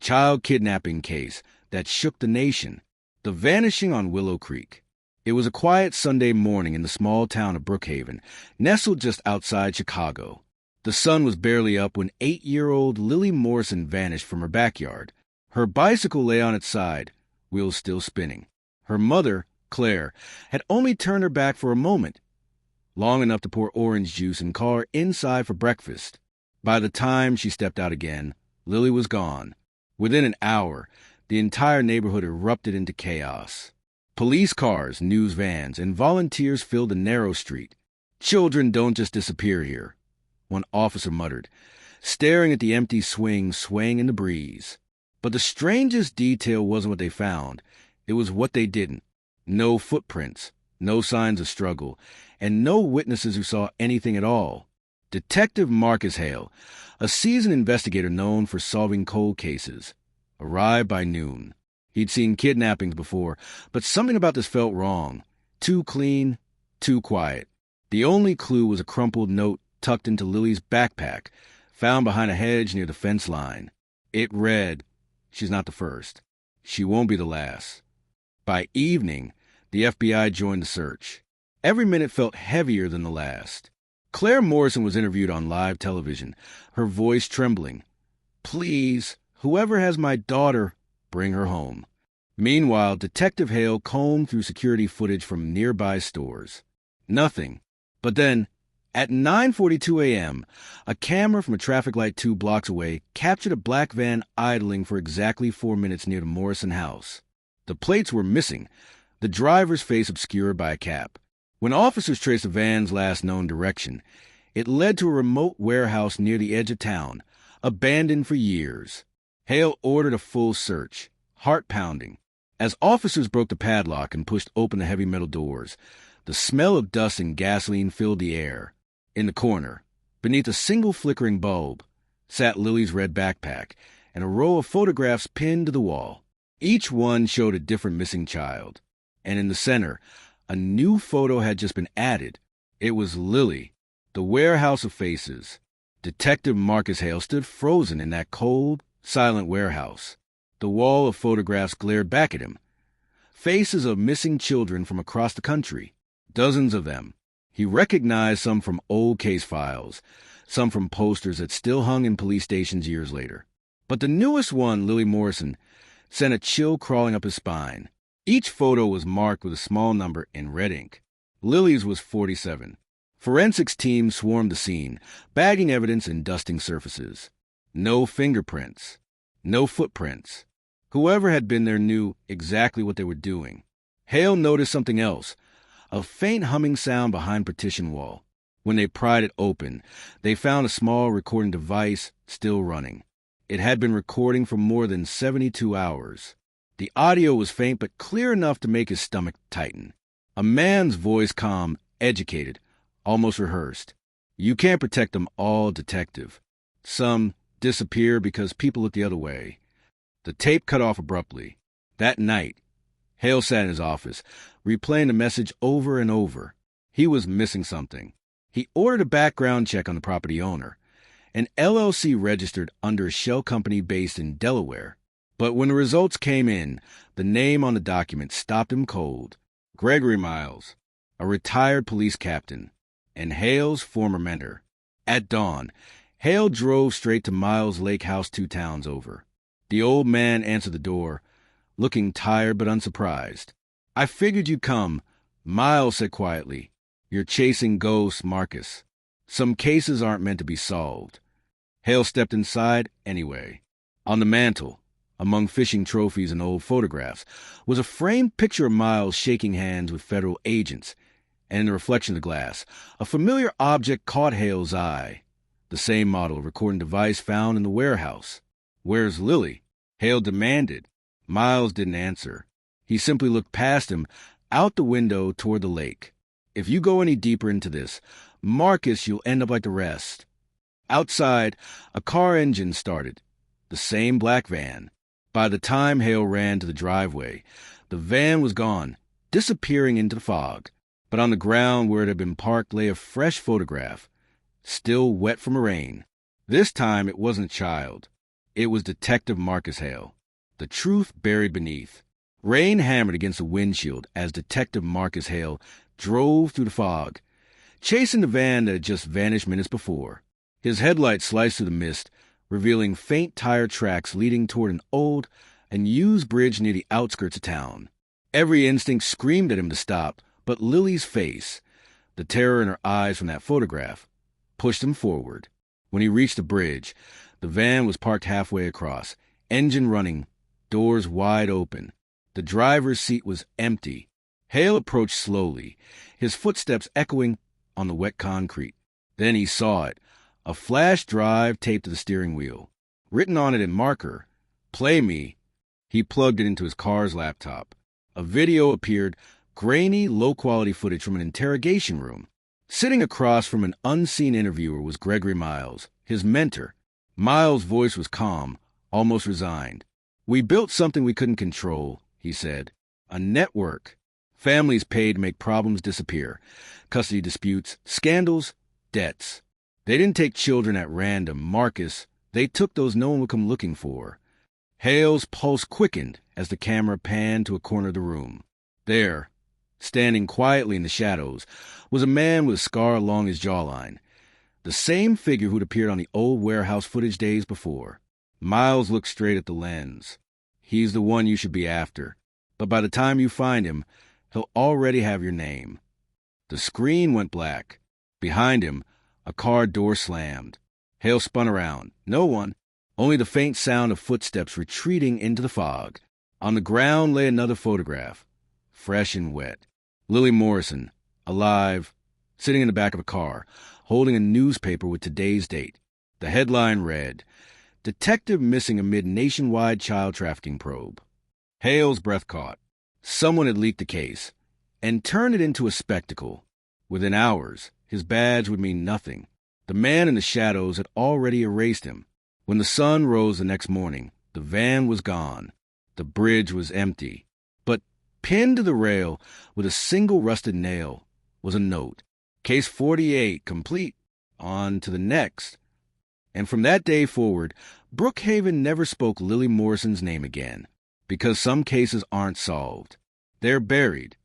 child kidnapping case that shook the nation. The vanishing on Willow Creek. It was a quiet Sunday morning in the small town of Brookhaven, nestled just outside Chicago. The sun was barely up when 8-year-old Lily Morrison vanished from her backyard. Her bicycle lay on its side, wheels still spinning. Her mother, Claire, had only turned her back for a moment, long enough to pour orange juice and call her inside for breakfast. By the time she stepped out again, Lily was gone. Within an hour, the entire neighborhood erupted into chaos. Police cars, news vans, and volunteers filled the narrow street. "Children don't just disappear here," one officer muttered, staring at the empty swing swaying in the breeze. But the strangest detail wasn't what they found. It was what they didn't. No footprints, no signs of struggle, and no witnesses who saw anything at all. Detective Marcus Hale, a seasoned investigator known for solving cold cases, arrived by noon. He'd seen kidnappings before, but something about this felt wrong. Too clean, too quiet. The only clue was a crumpled note tucked into Lily's backpack, found behind a hedge near the fence line. It read, "She's not the first. She won't be the last." By evening, the FBI joined the search. Every minute felt heavier than the last. Claire Morrison was interviewed on live television, her voice trembling. "Please, whoever has my daughter, bring her home." Meanwhile, Detective Hale combed through security footage from nearby stores. Nothing. But then, at 9:42 a.m., a camera from a traffic light 2 blocks away captured a black van idling for exactly 4 minutes near the Morrison house. The plates were missing, the driver's face obscured by a cap. When officers traced the van's last known direction, it led to a remote warehouse near the edge of town, abandoned for years. Hale ordered a full search, heart pounding. As officers broke the padlock and pushed open the heavy metal doors, the smell of dust and gasoline filled the air. In the corner, beneath a single flickering bulb, sat Lily's red backpack and a row of photographs pinned to the wall. Each one showed a different missing child. And in the center, a new photo had just been added. It was Lily, the warehouse of faces. Detective Marcus Hale stood frozen in that cold, silent warehouse. The wall of photographs glared back at him. Faces of missing children from across the country. Dozens of them. He recognized some from old case files, some from posters that still hung in police stations years later. But the newest one, Lily Morrison, sent a chill crawling up his spine. Each photo was marked with a small number in red ink. Lily's was 47. Forensics teams swarmed the scene, bagging evidence and dusting surfaces. No fingerprints. No footprints. Whoever had been there knew exactly what they were doing. Hale noticed something else, a faint humming sound behind partition wall. When they pried it open, they found a small recording device still running. It had been recording for more than 72 hours. The audio was faint but clear enough to make his stomach tighten. A man's voice, calm, educated, almost rehearsed. "You can't protect them all, detective. Some disappear because people look the other way." The tape cut off abruptly. That night, Hale sat in his office, replaying the message over and over. He was missing something. He ordered a background check on the property owner, an LLC registered under a shell company based in Delaware. But when the results came in, the name on the document stopped him cold. Gregory Miles, a retired police captain, and Hale's former mentor. At dawn, Hale drove straight to Miles' lake house 2 towns over. The old man answered the door, looking tired but unsurprised. "I figured you'd come," Miles said quietly. "You're chasing ghosts, Marcus. Some cases aren't meant to be solved." Hale stepped inside anyway. On the mantel, among fishing trophies and old photographs, was a framed picture of Miles shaking hands with federal agents, and in the reflection of the glass, a familiar object caught Hale's eye. The same model of recording device found in the warehouse. "Where's Lily?" Hale demanded. Miles didn't answer. He simply looked past him, out the window toward the lake. "If you go any deeper into this, Marcus, you'll end up like the rest." Outside, a car engine started. The same black van. By the time Hale ran to the driveway, the van was gone, disappearing into the fog. But on the ground where it had been parked lay a fresh photograph, still wet from rain. This time it wasn't a child. It was Detective Marcus Hale. The truth buried beneath. Rain hammered against the windshield as Detective Marcus Hale drove through the fog, chasing the van that had just vanished minutes before. His headlights sliced through the mist, revealing faint tire tracks leading toward an old, unused bridge near the outskirts of town. Every instinct screamed at him to stop, but Lily's face, the terror in her eyes from that photograph, pushed him forward. When he reached the bridge, the van was parked halfway across, engine running, doors wide open. The driver's seat was empty. Hale approached slowly, his footsteps echoing on the wet concrete. Then he saw it, a flash drive taped to the steering wheel. Written on it in marker, "Play me." He plugged it into his car's laptop. A video appeared, grainy, low-quality footage from an interrogation room. Sitting across from an unseen interviewer was Gregory Miles, his mentor. Miles' voice was calm, almost resigned. "We built something we couldn't control," he said. "A network. Families paid to make problems disappear. Custody disputes, scandals, debts. They didn't take children at random, Marcus. They took those no one would come looking for." Hale's pulse quickened as the camera panned to a corner of the room. There, standing quietly in the shadows, was a man with a scar along his jawline. The same figure who'd appeared on the old warehouse footage days before. Miles looked straight at the lens. "He's the one you should be after. But by the time you find him, he'll already have your name." The screen went black. Behind him, a car door slammed. Hale spun around. No one. Only the faint sound of footsteps retreating into the fog. On the ground lay another photograph, fresh and wet. Lily Morrison, alive, sitting in the back of a car, holding a newspaper with today's date. The headline read, "Detective missing amid nationwide child trafficking probe." Hale's breath caught. Someone had leaked the case and turned it into a spectacle. Within hours, his badge would mean nothing. The man in the shadows had already erased him. When the sun rose the next morning, the van was gone. The bridge was empty. But pinned to the rail with a single rusted nail was a note. "Case 48 complete. On to the next." And from that day forward, Brookhaven never spoke Lily Morrison's name again. Because some cases aren't solved. They're buried.